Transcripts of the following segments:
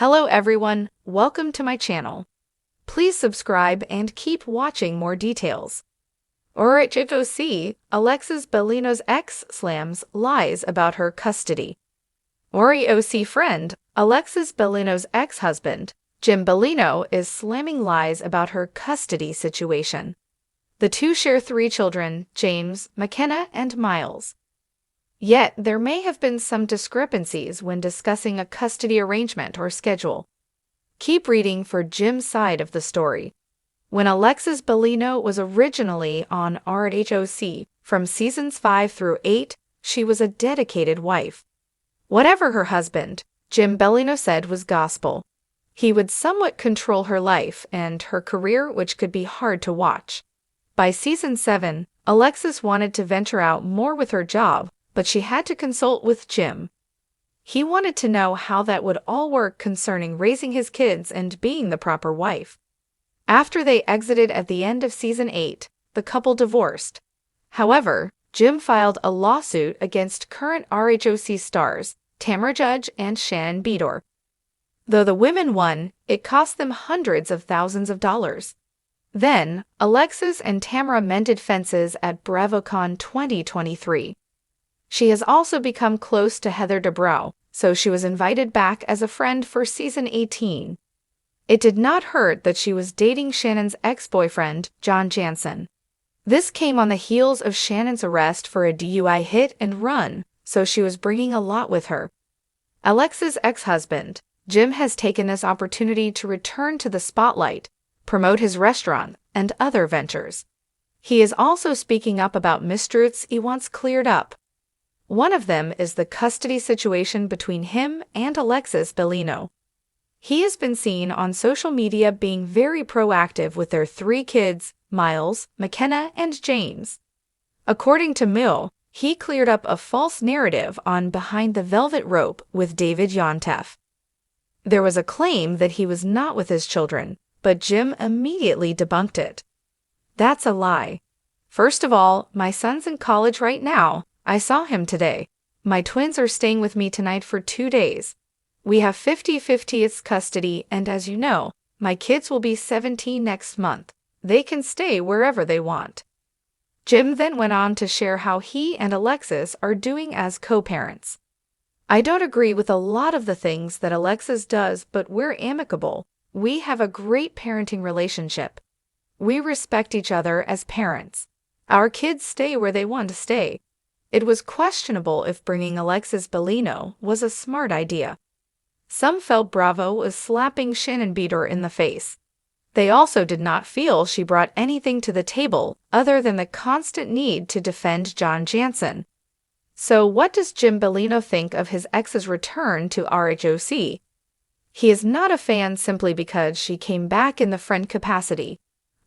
Hello everyone, welcome to my channel. Please subscribe and keep watching more details. Alexis Bellino's ex-SLAMS lies about her custody. friend, Alexis Bellino's ex-husband, Jim Bellino, is slamming lies about her custody situation. The two share 3 children, James, McKenna, and Miles. Yet, there may have been some discrepancies when discussing a custody arrangement or schedule. Keep reading for Jim's side of the story. When Alexis Bellino was originally on RHOC, from seasons 5 through 8, she was a dedicated wife. Whatever her husband, Jim Bellino said was gospel. He would somewhat control her life and her career, which could be hard to watch. By season 7, Alexis wanted to venture out more with her job, but she had to consult with Jim. He wanted to know how that would all work concerning raising his kids and being the proper wife. After they exited at the end of season 8, the couple divorced. However, Jim filed a lawsuit against current RHOC stars, Tamra Judge and Shannon Beador. Though the women won, it cost them hundreds of thousands of dollars. Then, Alexis and Tamra mended fences at BravoCon 2023. She has also become close to Heather Dubrow, so she was invited back as a friend for season 18. It did not hurt that she was dating Shannon's ex-boyfriend, John Jansen. This came on the heels of Shannon's arrest for a DUI hit and run, so she was bringing a lot with her. Alexis' ex-husband, Jim, has taken this opportunity to return to the spotlight, promote his restaurant, and other ventures. He is also speaking up about mysteries he wants cleared up. One of them is the custody situation between him and Alexis Bellino. He has been seen on social media being very proactive with their 3 kids, Miles, McKenna, and James. According to Mill, he cleared up a false narrative on Behind the Velvet Rope with David Yontef. There was a claim that he was not with his children, but Jim immediately debunked it. That's a lie. First of all, my son's in college right now. I saw him today. My twins are staying with me tonight for 2 days. We have 50-50 custody, and as you know, my kids will be 17 next month. They can stay wherever they want. Jim then went on to share how he and Alexis are doing as co-parents. I don't agree with a lot of the things that Alexis does, but we're amicable. We have a great parenting relationship. We respect each other as parents. Our kids stay where they want to stay. It was questionable if bringing Alexis Bellino was a smart idea. Some felt Bravo was slapping Shannon Beador in the face. They also did not feel she brought anything to the table other than the constant need to defend John Jansen. So what does Jim Bellino think of his ex's return to RHOC? He is not a fan simply because she came back in the friend capacity.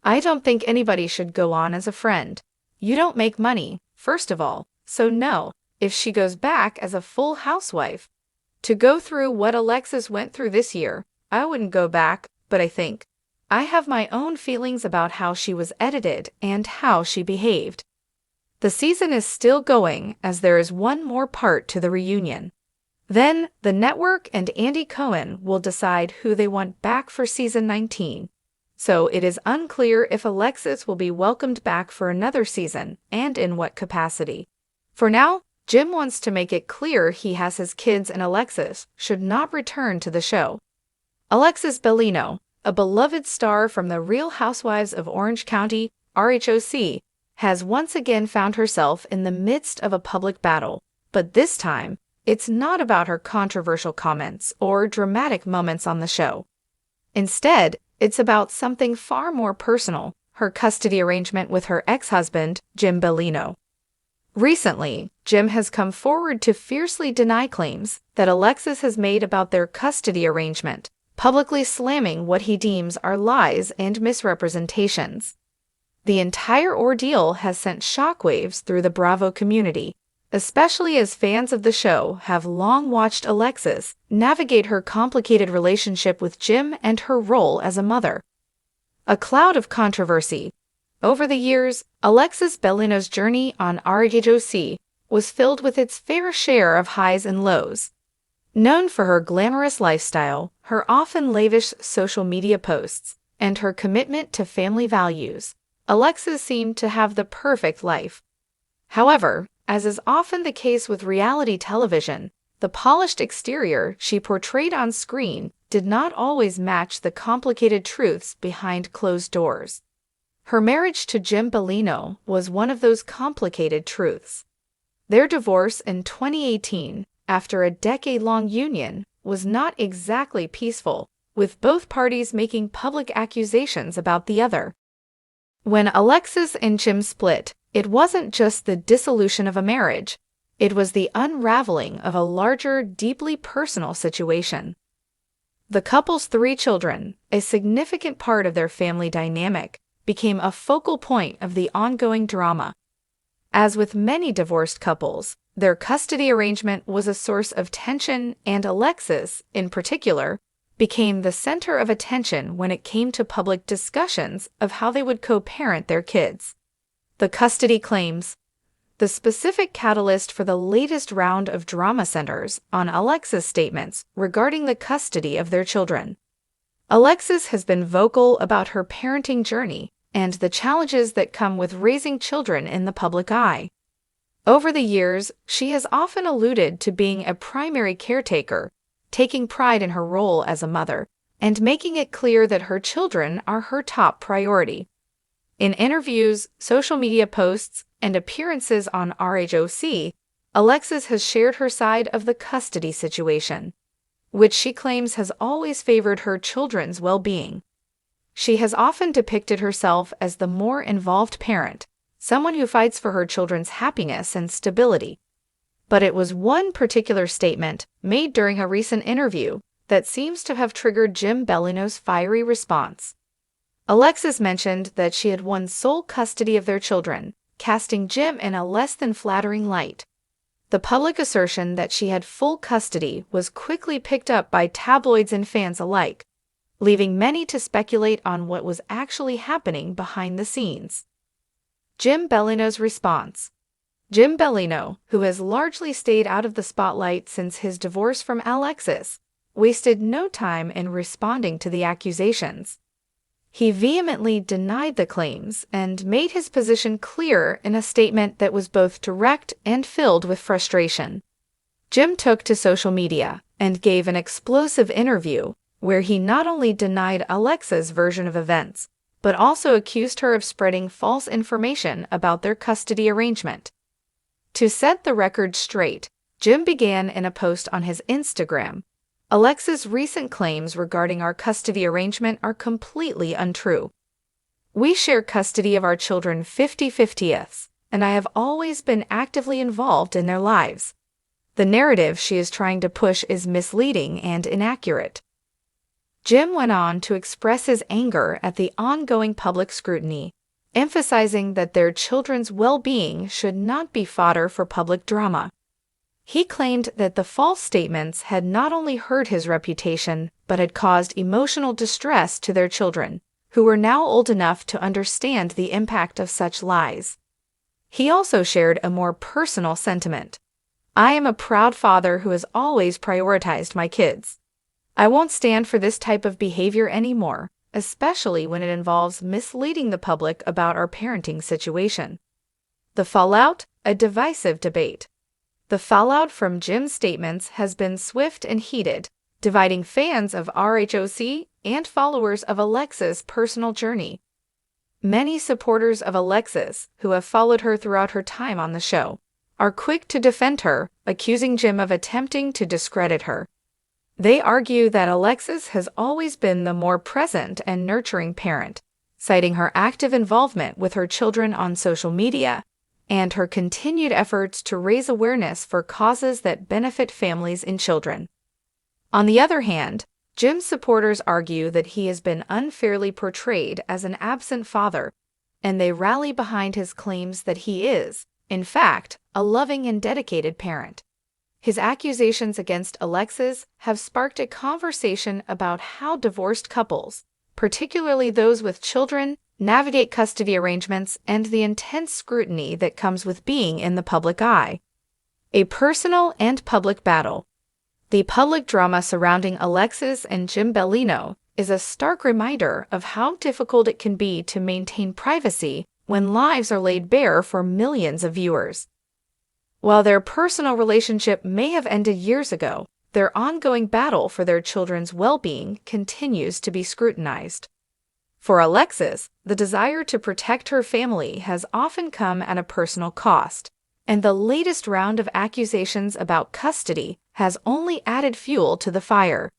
I don't think anybody should go on as a friend. You don't make money, first of all. So no, if she goes back as a full housewife. To go through what Alexis went through this year, I wouldn't go back, but I have my own feelings about how she was edited and how she behaved. The season is still going as there is one more part to the reunion. Then, the network and Andy Cohen will decide who they want back for season 19. So it is unclear if Alexis will be welcomed back for another season and in what capacity. For now, Jim wants to make it clear he has his kids and Alexis should not return to the show. Alexis Bellino, a beloved star from the Real Housewives of Orange County, RHOC, has once again found herself in the midst of a public battle, but this time, it's not about her controversial comments or dramatic moments on the show. Instead, it's about something far more personal, her custody arrangement with her ex-husband, Jim Bellino. Recently, Jim has come forward to fiercely deny claims that Alexis has made about their custody arrangement, publicly slamming what he deems are lies and misrepresentations. The entire ordeal has sent shockwaves through the Bravo community, especially as fans of the show have long watched Alexis navigate her complicated relationship with Jim and her role as a mother. A cloud of controversy. Over the years, Alexis Bellino's journey on RHOC was filled with its fair share of highs and lows. Known for her glamorous lifestyle, her often lavish social media posts, and her commitment to family values, Alexis seemed to have the perfect life. However, as is often the case with reality television, the polished exterior she portrayed on screen did not always match the complicated truths behind closed doors. Her marriage to Jim Bellino was one of those complicated truths. Their divorce in 2018, after a decade-long union, was not exactly peaceful, with both parties making public accusations about the other. When Alexis and Jim split, it wasn't just the dissolution of a marriage, it was the unraveling of a larger, deeply personal situation. The couple's 3 children, a significant part of their family dynamic, became a focal point of the ongoing drama. As with many divorced couples, their custody arrangement was a source of tension, and Alexis, in particular, became the center of attention when it came to public discussions of how they would co-parent their kids. The custody claims. The specific catalyst for the latest round of drama centers on Alexis' statements regarding the custody of their children. Alexis has been vocal about her parenting journey and the challenges that come with raising children in the public eye. Over the years, she has often alluded to being a primary caretaker, taking pride in her role as a mother, and making it clear that her children are her top priority. In interviews, social media posts, and appearances on RHOC, Alexis has shared her side of the custody situation, which she claims has always favored her children's well-being. She has often depicted herself as the more involved parent, someone who fights for her children's happiness and stability. But it was one particular statement made during a recent interview that seems to have triggered Jim Bellino's fiery response. Alexis mentioned that she had won sole custody of their children, casting Jim in a less than flattering light. The public assertion that she had full custody was quickly picked up by tabloids and fans alike, leaving many to speculate on what was actually happening behind the scenes. Jim Bellino's response. Jim Bellino, who has largely stayed out of the spotlight since his divorce from Alexis, wasted no time in responding to the accusations. He vehemently denied the claims and made his position clear in a statement that was both direct and filled with frustration. Jim took to social media and gave an explosive interview where he not only denied Alexis' version of events, but also accused her of spreading false information about their custody arrangement. To set the record straight, Jim began in a post on his Instagram. Alexis' recent claims regarding our custody arrangement are completely untrue. We share custody of our children 50-50ths, and I have always been actively involved in their lives. The narrative she is trying to push is misleading and inaccurate. Jim went on to express his anger at the ongoing public scrutiny, emphasizing that their children's well-being should not be fodder for public drama. He claimed that the false statements had not only hurt his reputation, but had caused emotional distress to their children, who were now old enough to understand the impact of such lies. He also shared a more personal sentiment. I am a proud father who has always prioritized my kids. I won't stand for this type of behavior anymore, especially when it involves misleading the public about our parenting situation. The fallout, a divisive debate. The fallout from Jim's statements has been swift and heated, dividing fans of RHOC and followers of Alexis' personal journey. Many supporters of Alexis, who have followed her throughout her time on the show, are quick to defend her, accusing Jim of attempting to discredit her. They argue that Alexis has always been the more present and nurturing parent, citing her active involvement with her children on social media and her continued efforts to raise awareness for causes that benefit families and children. On the other hand, Jim's supporters argue that he has been unfairly portrayed as an absent father, and they rally behind his claims that he is, in fact, a loving and dedicated parent. His accusations against Alexis have sparked a conversation about how divorced couples, particularly those with children, navigate custody arrangements and the intense scrutiny that comes with being in the public eye. A personal and public battle. The public drama surrounding Alexis and Jim Bellino is a stark reminder of how difficult it can be to maintain privacy when lives are laid bare for millions of viewers. While their personal relationship may have ended years ago, their ongoing battle for their children's well-being continues to be scrutinized. For Alexis, the desire to protect her family has often come at a personal cost, and the latest round of accusations about custody has only added fuel to the fire.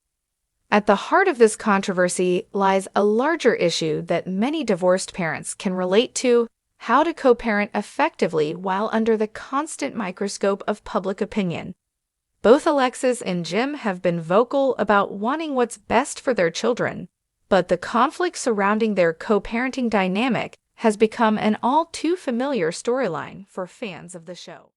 At the heart of this controversy lies a larger issue that many divorced parents can relate to: how to co-parent effectively while under the constant microscope of public opinion. Both Alexis and Jim have been vocal about wanting what's best for their children, but the conflict surrounding their co-parenting dynamic has become an all too familiar storyline for fans of the show.